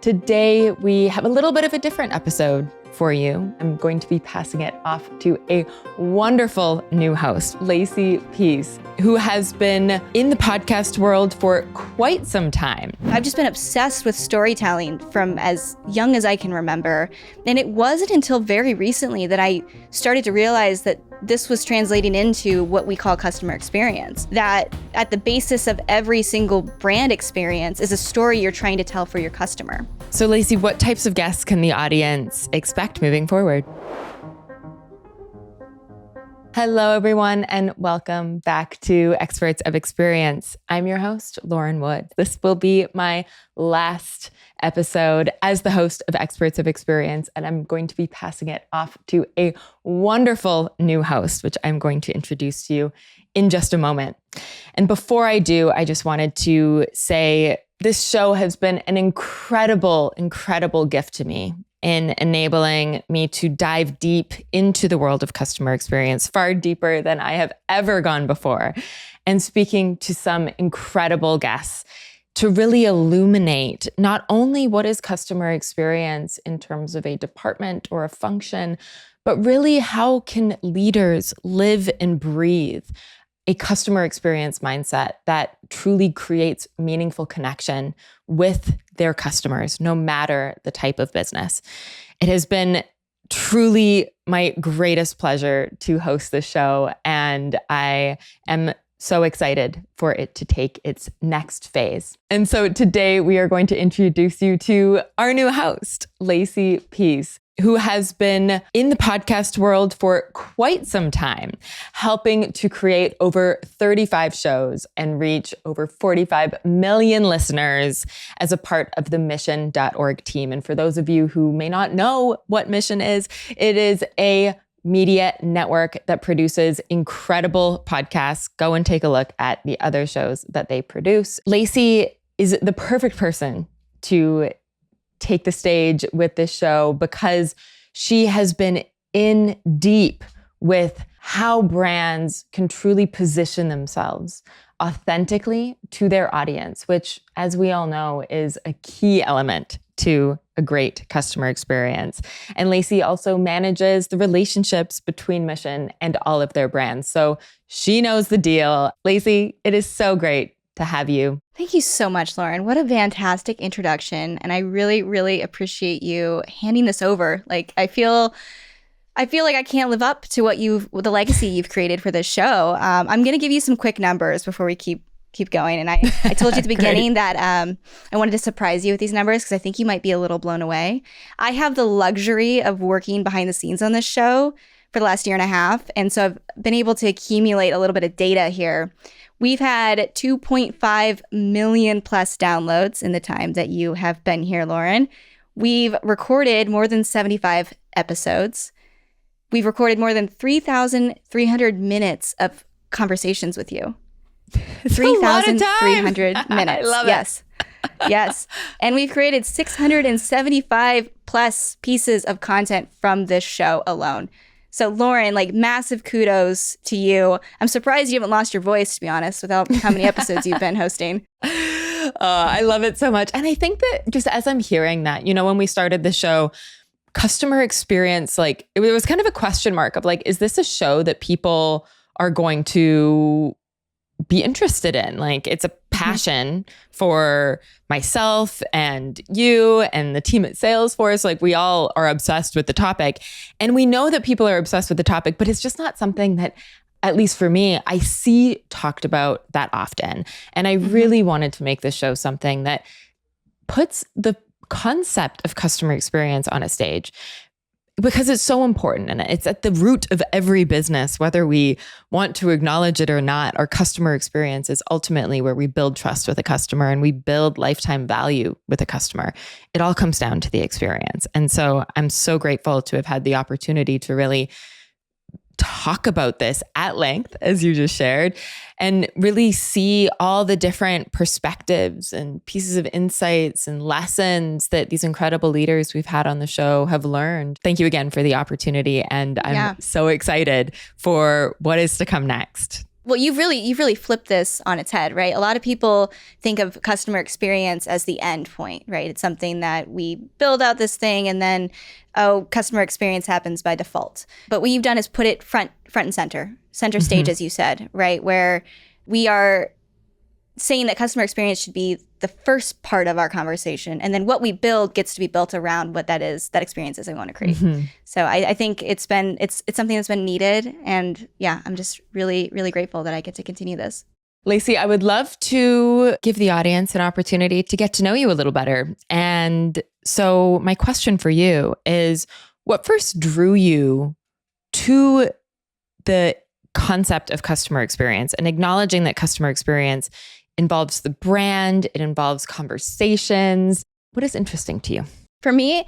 Today, we have a little bit of a different episode for you. I'm going to be passing it off to a wonderful new host, Lacey Peace, who has been in the podcast world for quite some time. I've just been obsessed with storytelling from as young as I can remember. And it wasn't until very recently that I started to realize that this was translating into what we call customer experience. That at the basis of every single brand experience is a story you're trying to tell for your customer. So Lacey, what types of guests can the audience expect moving forward? Hello, everyone, and welcome back to Experts of Experience. I'm your host, Lauren Wood. This will be my last episode as the host of Experts of Experience, and I'm going to be passing it off to a wonderful new host, which I'm going to introduce to you in just a moment. And before I do, I just wanted to say this show has been an incredible, incredible gift to me in enabling me to dive deep into the world of customer experience, far deeper than I have ever gone before, and speaking to some incredible guests to really illuminate not only what is customer experience in terms of a department or a function, but really how can leaders live and breathe a customer experience mindset that truly creates meaningful connection with their customers, no matter the type of business. It has been truly my greatest pleasure to host this show, and I am so excited for it to take its next phase. And so today we are going to introduce you to our new host, Lacey Peace, who has been in the podcast world for quite some time, helping to create over 35 shows and reach over 45 million listeners as a part of the Mission.org team. And for those of you who may not know what Mission is, it is a media network that produces incredible podcasts. Go and take a look at the other shows that they produce. Lacey is the perfect person to take the stage with this show because she has been in deep with how brands can truly position themselves authentically to their audience, which, as we all know, is a key element to a great customer experience. And Lacey also manages the relationships between Mission and all of their brands. So she knows the deal. Lacey, it is so great to have you. Thank you so much, Lauren. What a fantastic introduction. And I really, really appreciate you handing this over. Like, I feel like I can't live up to the legacy you've created for this show. I'm going to give you some quick numbers before we keep going. And I told you at the beginning that I wanted to surprise you with these numbers because I think you might be a little blown away. I have the luxury of working behind the scenes on this show for the last year and a half. And so I've been able to accumulate a little bit of data here. We've had 2.5 million plus downloads in the time that you have been here, Lauren. We've recorded more than 75 episodes. We've recorded more than 3,300 minutes of conversations with you. 3,300 minutes. I love it. Yes. And we've created 675 plus pieces of content from this show alone. So Lauren, like, massive kudos to you. I'm surprised you haven't lost your voice, to be honest, without how many episodes you've been hosting. I love it so much. And I think that just as I'm hearing that, when we started the show, customer experience, like, it was kind of a question mark of like, is this a show that people are going to be interested in? Like, it's a passion for myself and you and the team at Salesforce. Like, we all are obsessed with the topic, and we know that people are obsessed with the topic, but it's just not something that, at least for me, I see talked about that often. And I really wanted to make this show something that puts the concept of customer experience on a stage, because it's so important and it's at the root of every business, whether we want to acknowledge it or not. Our customer experience is ultimately where we build trust with a customer and we build lifetime value with a customer. It all comes down to the experience. And so I'm so grateful to have had the opportunity to really talk about this at length, as you just shared, and really see all the different perspectives and pieces of insights and lessons that these incredible leaders we've had on the show have learned. Thank you again for the opportunity. And I'm so excited for what is to come next. Well, you've really flipped this on its head, right? A lot of people think of customer experience as the end point, right? It's something that we build out this thing and then, customer experience happens by default. But what you've done is put it front and center stage, as you said, right? Where we are saying that customer experience should be the first part of our conversation. And then what we build gets to be built around what that experience is we want to create. So I think it's something that's been needed. And yeah, I'm just really, really grateful that I get to continue this. Lacey, I would love to give the audience an opportunity to get to know you a little better. And so my question for you is, what first drew you to the concept of customer experience and acknowledging that customer experience involves the brand, it involves conversations? What is interesting to you? For me,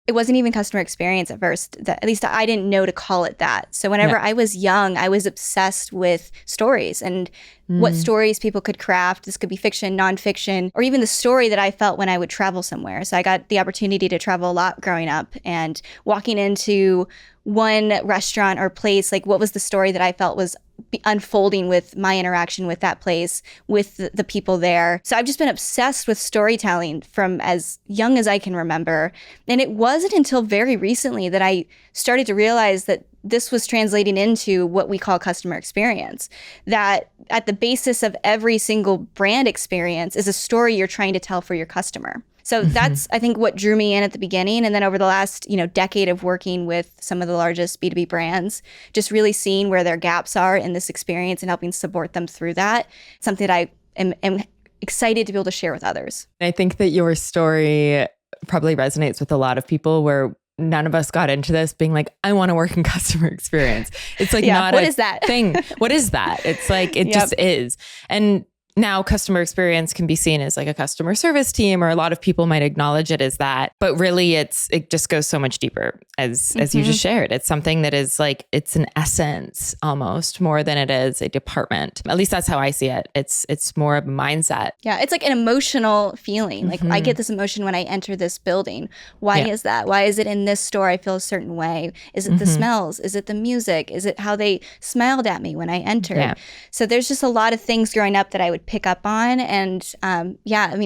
it wasn't even customer experience at first. At least I didn't know to call it that. So whenever I was young, I was obsessed with stories and what stories people could craft. This could be fiction, nonfiction, or even the story that I felt when I would travel somewhere. So I got the opportunity to travel a lot growing up, and walking into one restaurant or place, like what was the story that I felt was unfolding with my interaction with that place, with the people there. So I've just been obsessed with storytelling from as young as I can remember. And it wasn't until very recently that I started to realize that this was translating into what we call customer experience. That at the basis of every single brand experience is a story you're trying to tell for your customer. So that's, I think, what drew me in at the beginning. And then over the last, decade of working with some of the largest B2B brands, just really seeing where their gaps are in this experience and helping support them through that. Something that I am excited to be able to share with others. I think that your story probably resonates with a lot of people, where none of us got into this being like, I want to work in customer experience. It's like not what is that thing. What is that? It's like, it just is. And now customer experience can be seen as like a customer service team, or a lot of people might acknowledge it as that. But really it just goes so much deeper, as you just shared. It's something that is like, it's an essence almost more than it is a department. At least that's how I see it. It's more of a mindset. Yeah, it's like an emotional feeling. Like I get this emotion when I enter this building. Why is that? Why is it in this store I feel a certain way? Is it the smells? Is it the music? Is it how they smiled at me when I entered? Yeah. So there's just a lot of things growing up that I would pick up on. And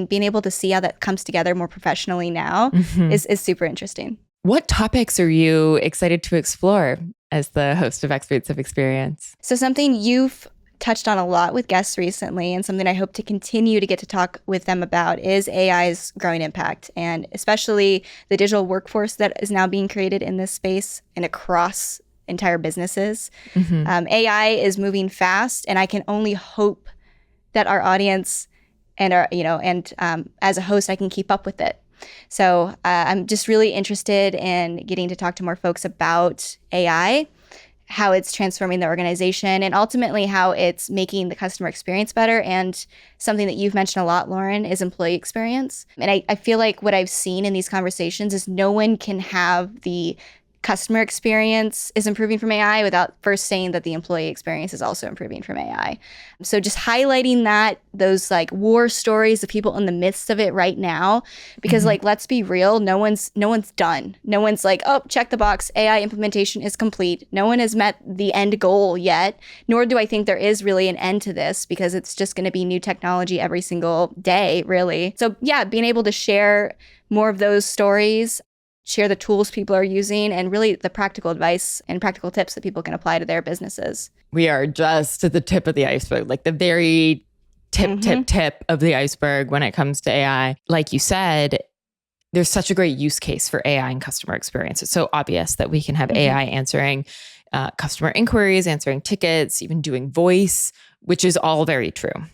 being able to see how that comes together more professionally now is super interesting. What topics are you excited to explore as the host of Experts of Experience? So something you've touched on a lot with guests recently, and something I hope to continue to get to talk with them about, is AI's growing impact, and especially the digital workforce that is now being created in this space and across entire businesses. AI is moving fast, and I can only hope that our audience and as a host, I can keep up with it. So I'm just really interested in getting to talk to more folks about AI, how it's transforming the organization, and ultimately how it's making the customer experience better. And something that you've mentioned a lot, Lauren, is employee experience. And I feel like what I've seen in these conversations is no one can have the customer experience is improving from AI without first saying that the employee experience is also improving from AI. So just highlighting those like war stories of people in the midst of it right now, because let's be real, no one's done. No one's like, oh, check the box, AI implementation is complete. No one has met the end goal yet, nor do I think there is really an end to this, because it's just going to be new technology every single day, really. So yeah, being able to share more of those stories, share the tools people are using, and really the practical advice and practical tips that people can apply to their businesses. We are just at the tip of the iceberg, like the very tip of the iceberg when it comes to AI. Like you said, there's such a great use case for AI in customer experience. It's so obvious that we can have AI answering customer inquiries, answering tickets, even doing voice, which is all very true.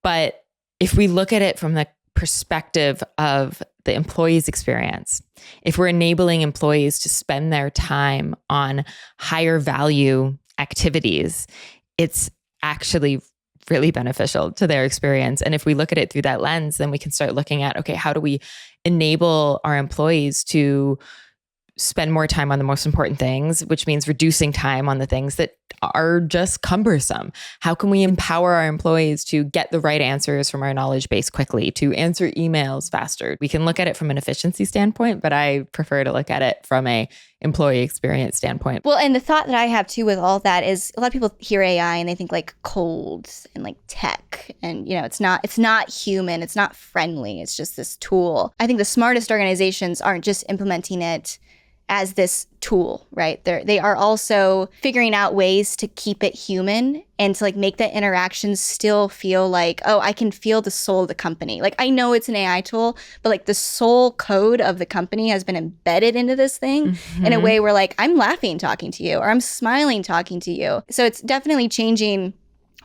But if we look at it from the perspective of the employee's experience, if we're enabling employees to spend their time on higher value activities, it's actually really beneficial to their experience. And if we look at it through that lens, then we can start looking at, okay, how do we enable our employees to spend more time on the most important things, which means reducing time on the things that are just cumbersome? How can we empower our employees to get the right answers from our knowledge base quickly, to answer emails faster? We can look at it from an efficiency standpoint, but I prefer to look at it from a employee experience standpoint. Well, and the thought that I have too with all that is a lot of people hear AI and they think like cold and like tech, and it's not human, it's not friendly, it's just this tool. I think the smartest organizations aren't just implementing it as this tool, right? They are also figuring out ways to keep it human and to like make that interaction still feel like, oh, I can feel the soul of the company. Like I know it's an AI tool, but like the soul code of the company has been embedded into this thing in a way where like I'm laughing talking to you or I'm smiling talking to you. So it's definitely changing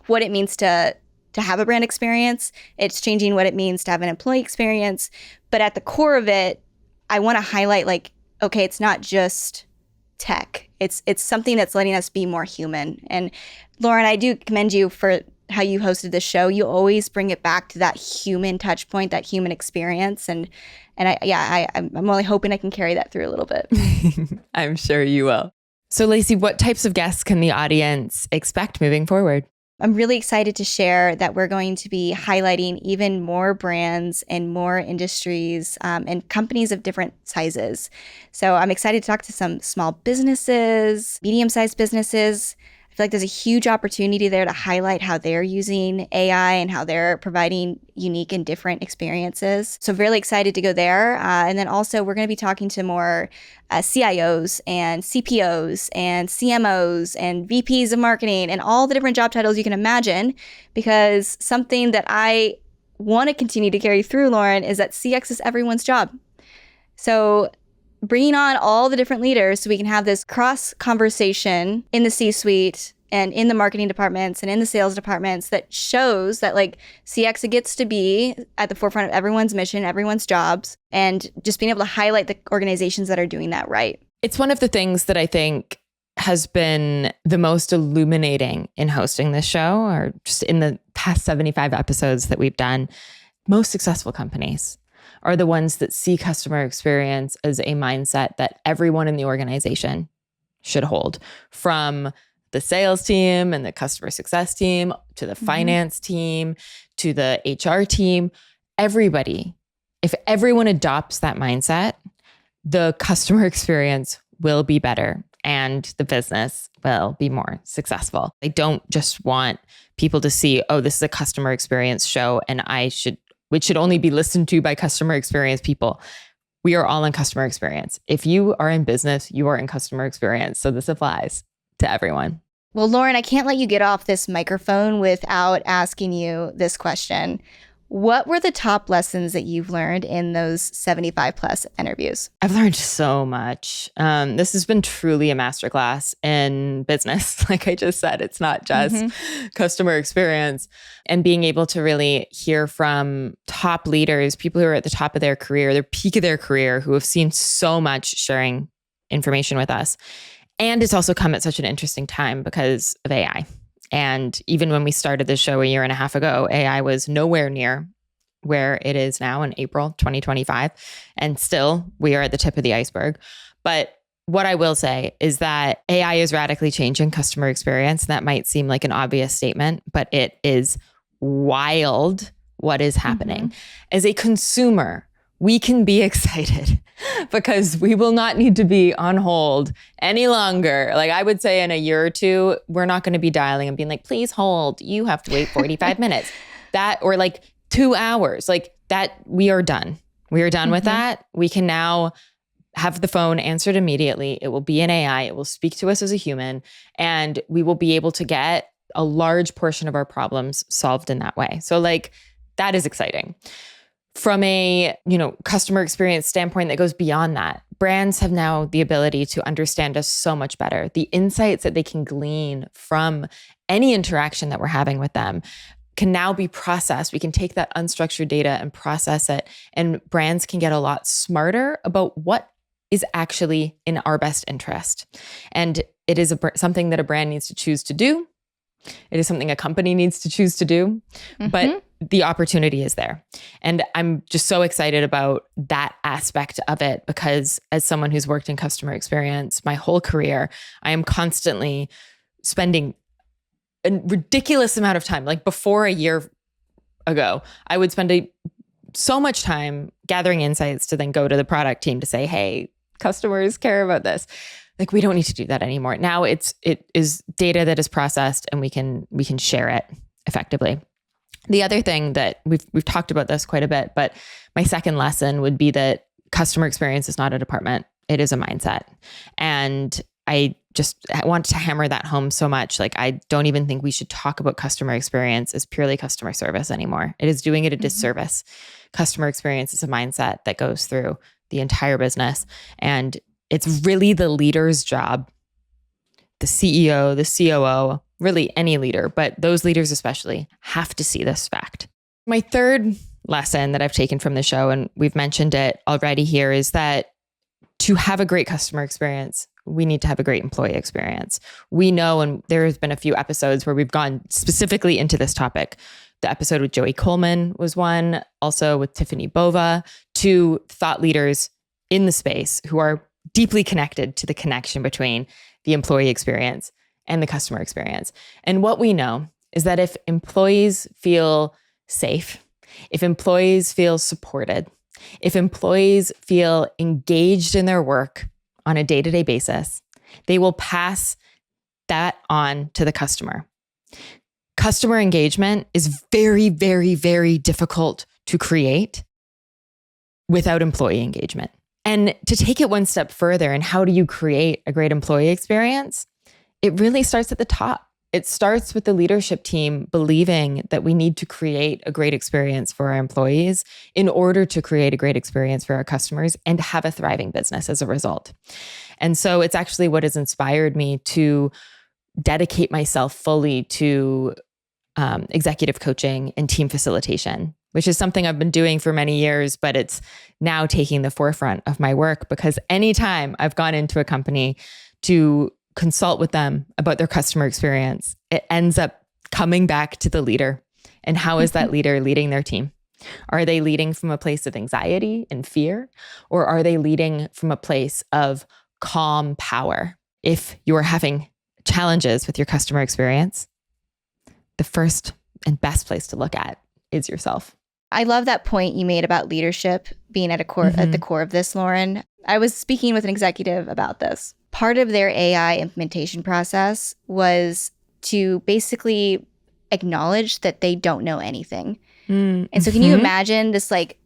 what it means to have a brand experience. It's changing what it means to have an employee experience. But at the core of it, I want to highlight like, okay, it's not just tech. It's something that's letting us be more human. And Lauren, I do commend you for how you hosted this show. You always bring it back to that human touch point, that human experience. And I'm only hoping I can carry that through a little bit. I'm sure you will. So Lacey, what types of guests can the audience expect moving forward? I'm really excited to share that we're going to be highlighting even more brands and more industries and companies of different sizes. So I'm excited to talk to some small businesses, medium-sized businesses. I feel like there's a huge opportunity there to highlight how they're using AI and how they're providing unique and different experiences. So really excited to go there. And then also we're going to be talking to more CIOs and CPOs and CMOs and VPs of marketing and all the different job titles you can imagine, because something that I want to continue to carry through, Lauren, is that CX is everyone's job. So bringing on all the different leaders so we can have this cross conversation in the C-suite and in the marketing departments and in the sales departments that shows that like CX gets to be at the forefront of everyone's mission, everyone's jobs, and just being able to highlight the organizations that are doing that right. It's one of the things that I think has been the most illuminating in hosting this show, or just in the past 75 episodes that we've done. Most successful companies are the ones that see customer experience as a mindset that everyone in the organization should hold, from the sales team and the customer success team to the finance team to the HR team. Everybody, if everyone adopts that mindset, the customer experience will be better and the business will be more successful. I don't just want people to see, oh, this is a customer experience show and which should only be listened to by customer experience people. We are all in customer experience. If you are in business, you are in customer experience. So this applies to everyone. Well, Lauren, I can't let you get off this microphone without asking you this question. What were the top lessons that you've learned in those 75 plus interviews? I've learned so much. This has been truly a masterclass in business. Like I just said, it's not just customer experience, and being able to really hear from top leaders, people who are at the top of their career, their peak of their career, who have seen so much sharing information with us. And it's also come at such an interesting time because of AI. And even when we started this show a year and a half ago, AI was nowhere near where it is now in April 2025. And still, we are at the tip of the iceberg. But what I will say is that AI is radically changing customer experience. That might seem like an obvious statement, but it is wild what is happening. As a consumer, we can be excited because we will not need to be on hold any longer. Like I would say in a year or two, we're not going to be dialing and being like, please hold, you have to wait 45 minutes. That, or like 2 hours, like that, we are done. We are done with that. We can now have the phone answered immediately. It will be an AI. It will speak to us as a human, and we will be able to get a large portion of our problems solved in that way. So like that is exciting. From a, customer experience standpoint that goes beyond that, brands have now the ability to understand us so much better. The insights that they can glean from any interaction that we're having with them can now be processed. We can take that unstructured data and process it, and brands can get a lot smarter about what is actually in our best interest. And it is something that a brand needs to choose to do. It is something a company needs to choose to do, but the opportunity is there. And I'm just so excited about that aspect of it, because as someone who's worked in customer experience my whole career, I am constantly spending a ridiculous amount of time. Like before a year ago, I would spend so much time gathering insights to then go to the product team to say, hey, customers care about this. Like we don't need to do that anymore. Now it is data that is processed and we can share it effectively. The other thing that we've talked about this quite a bit, but my second lesson would be that customer experience is not a department. It is a mindset. And I want to hammer that home so much. Like, I don't even think we should talk about customer experience as purely customer service anymore. It is doing it a disservice. Customer experience is a mindset that goes through the entire business. And it's really the leader's job, the CEO, the COO, really any leader, but those leaders especially have to see this fact. My third lesson that I've taken from the show, and we've mentioned it already here, is that to have a great customer experience, we need to have a great employee experience. We know, and there has been a few episodes where we've gone specifically into this topic. The episode with Joey Coleman was one, also with Tiffany Bova, two thought leaders in the space who are deeply connected to the connection between the employee experience and the customer experience. And what we know is that if employees feel safe, if employees feel supported, if employees feel engaged in their work on a day-to-day basis, they will pass that on to the customer. Customer engagement is very, very, very difficult to create without employee engagement. And to take it one step further, and how do you create a great employee experience? It really starts at the top. It starts with the leadership team believing that we need to create a great experience for our employees in order to create a great experience for our customers and have a thriving business as a result. And so it's actually what has inspired me to dedicate myself fully to executive coaching and team facilitation, which is something I've been doing for many years, but it's now taking the forefront of my work, because anytime I've gone into a company to consult with them about their customer experience, it ends up coming back to the leader. And how is that leader leading their team? Are they leading from a place of anxiety and fear, or are they leading from a place of calm power? If you're having challenges with your customer experience, the first and best place to look at is yourself. I love that point you made about leadership being at the core of this, Lauren. I was speaking with an executive about this. Part of their AI implementation process was to basically acknowledge that they don't know anything. And so can you imagine this like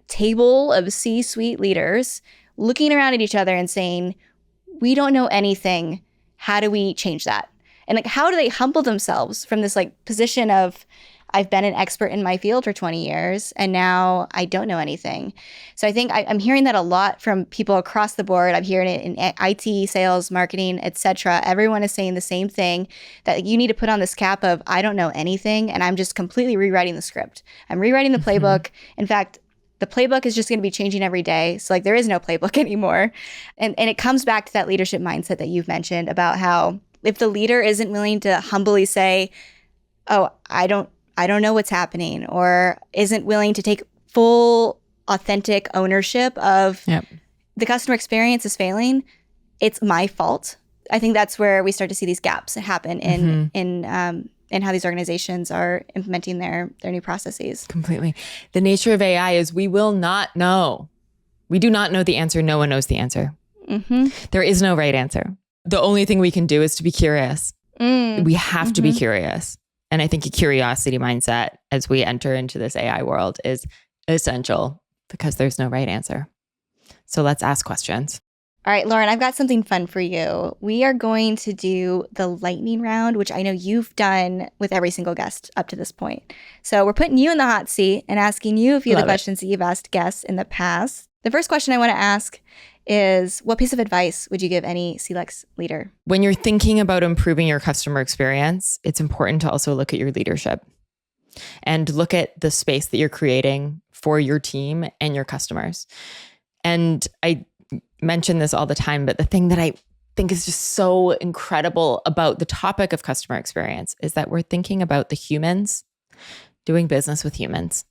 table of C-suite leaders looking around at each other and saying, we don't know anything. How do we change that? And like, how do they humble themselves from this like position of, I've been an expert in my field for 20 years and now I don't know anything. So I think I'm hearing that a lot from people across the board. I'm hearing it in IT, sales, marketing, etc. Everyone is saying the same thing, that you need to put on this cap of, I don't know anything and I'm just completely rewriting the script. I'm rewriting the playbook. In fact, the playbook is just going to be changing every day. So like there is no playbook anymore. And it comes back to that leadership mindset that you've mentioned about how if the leader isn't willing to humbly say, oh, I don't know what's happening, or isn't willing to take full, authentic ownership of the customer experience is failing, it's my fault. I think that's where we start to see these gaps happen in how these organizations are implementing their new processes. Completely. The nature of AI is we will not know. We do not know the answer. No one knows the answer. There is no right answer. The only thing we can do is to be curious. We have to be curious. And I think a curiosity mindset as we enter into this AI world is essential, because there's no right answer. So let's ask questions. All right, Lauren, I've got something fun for you. We are going to do the lightning round, which I know you've done with every single guest up to this point. So we're putting you in the hot seat and asking you a few of the questions that you've asked guests in the past. The first question I want to ask is, what piece of advice would you give any CLEX leader? When you're thinking about improving your customer experience, it's important to also look at your leadership and look at the space that you're creating for your team and your customers. And I mention this all the time, but the thing that I think is just so incredible about the topic of customer experience is that we're thinking about the humans doing business with humans.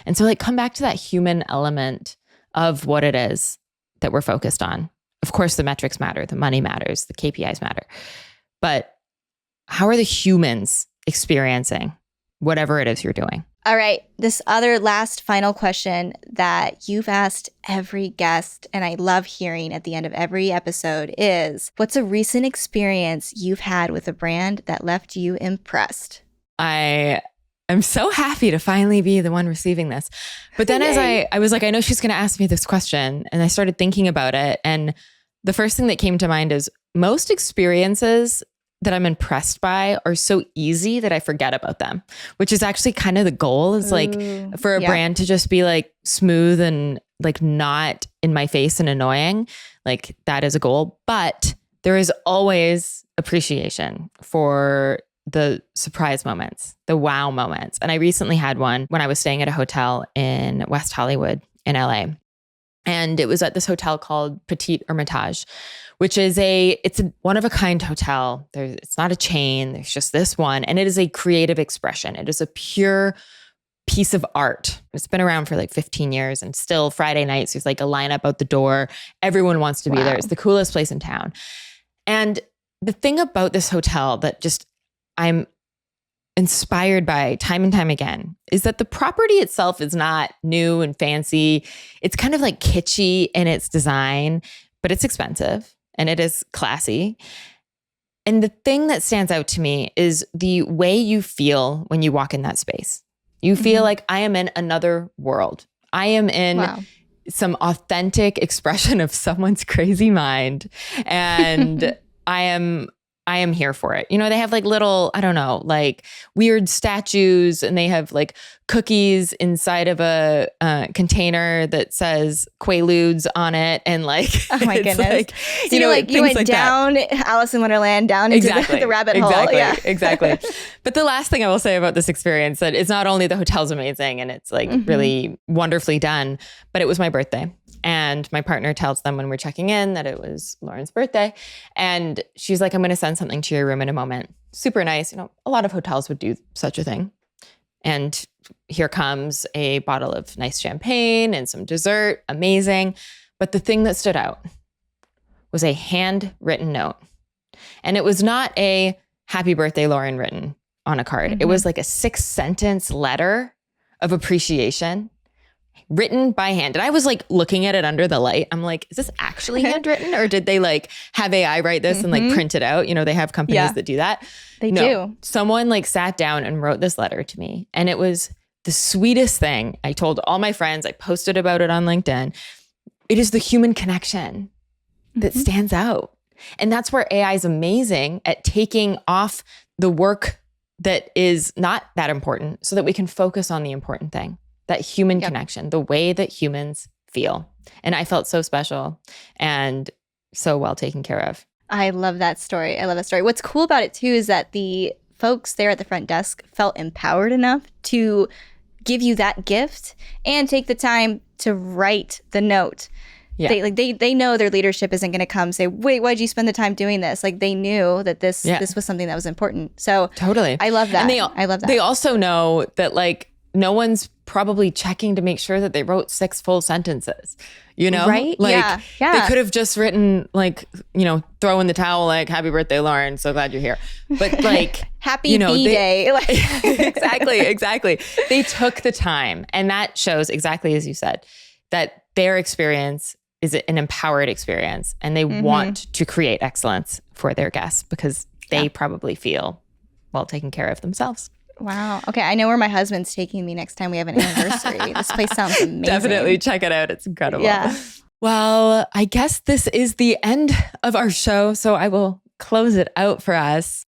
And so like, come back to that human element of what it is that we're focused on. Of course, the metrics matter, the money matters, the KPIs matter. But how are the humans experiencing whatever it is you're doing? All right. This other last final question that you've asked every guest, and I love hearing at the end of every episode, is what's a recent experience you've had with a brand that left you impressed? I'm so happy to finally be the one receiving this. But then as I was like, I know she's going to ask me this question. And I started thinking about it. And the first thing that came to mind is most experiences that I'm impressed by are so easy that I forget about them, which is actually kind of the goal, is like for a brand to just be like smooth and like not in my face and annoying. Like that is a goal, but there is always appreciation for the surprise moments, the wow moments. And I recently had one when I was staying at a hotel in West Hollywood in LA. And it was at this hotel called Petit Hermitage, which is it's a one-of-a-kind hotel. It's not a chain. There's just this one. And it is a creative expression. It is a pure piece of art. It's been around for like 15 years and still Friday nights, there's like a lineup out the door. Everyone wants to be there. It's the coolest place in town. And the thing about this hotel that just I'm inspired by time and time again is that the property itself is not new and fancy. It's kind of like kitschy in its design, but it's expensive and it is classy. And the thing that stands out to me is the way you feel when you walk in that space. You feel like I am in another world. I am in some authentic expression of someone's crazy mind. And I am here for it. You know, they have like little, I don't know, like weird statues, and they have like cookies inside of a container that says Quaaludes on it. And like, oh my goodness. Like, so you went like down Alice in Wonderland, down into the rabbit hole. Yeah. Exactly. But the last thing I will say about this experience, that it's not only the hotel's amazing and it's like really wonderfully done, but it was my birthday. And my partner tells them when we're checking in that it was Lauren's birthday. And she's like, I'm going to send something to your room in a moment. Super nice. You know, a lot of hotels would do such a thing. And here comes a bottle of nice champagne and some dessert. Amazing. But the thing that stood out was a handwritten note. And it was not a happy birthday, Lauren, written on a card. It was like a 6-sentence letter of appreciation written by hand. And I was like looking at it under the light. I'm like, is this actually handwritten, or did they like have AI write this and like print it out? You know, they have companies that do that. They do. Someone like sat down and wrote this letter to me. And it was the sweetest thing. I told all my friends, I posted about it on LinkedIn. It is the human connection that stands out. And that's where AI is amazing at taking off the work that is not that important so that we can focus on the important thing. That human connection, the way that humans feel. And I felt so special and so well taken care of. I love that story. What's cool about it too is that the folks there at the front desk felt empowered enough to give you that gift and take the time to write the note. Yeah. They know their leadership isn't going to come say, wait, why'd you spend the time doing this? Like they knew that this was something that was important. So totally. I love that. And I love that. They also know that like no one's probably checking to make sure that they wrote 6 full sentences, you know? Right? Like yeah. They could have just written like, you know, throw in the towel, like happy birthday, Lauren. So glad you're here. But like, happy B-Day. Exactly. They took the time, and that shows exactly as you said, that their experience is an empowered experience, and they want to create excellence for their guests because they probably feel well taken care of themselves. Wow. Okay. I know where my husband's taking me next time we have an anniversary. This place sounds amazing. Definitely check it out. It's incredible. Yeah. Well, I guess this is the end of our show, so I will close it out for us.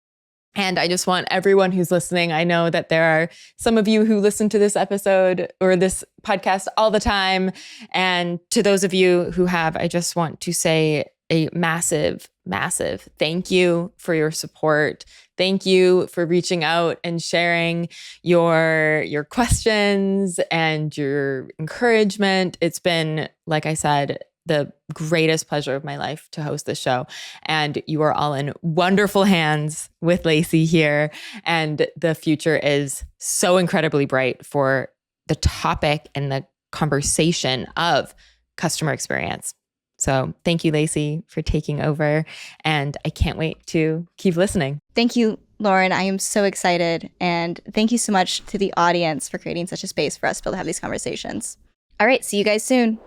And I just want everyone who's listening, I know that there are some of you who listen to this episode or this podcast all the time. And to those of you who have, I just want to say a massive, massive thank you for your support. Thank you for reaching out and sharing your questions and your encouragement. It's been, like I said, the greatest pleasure of my life to host this show. And you are all in wonderful hands with Lacey here. And the future is so incredibly bright for the topic and the conversation of customer experience. So thank you, Lacey, for taking over. And I can't wait to keep listening. Thank you Lauren, I am so excited. And thank you so much to the audience for creating such a space for us to be able to have these conversations. All right, see you guys soon.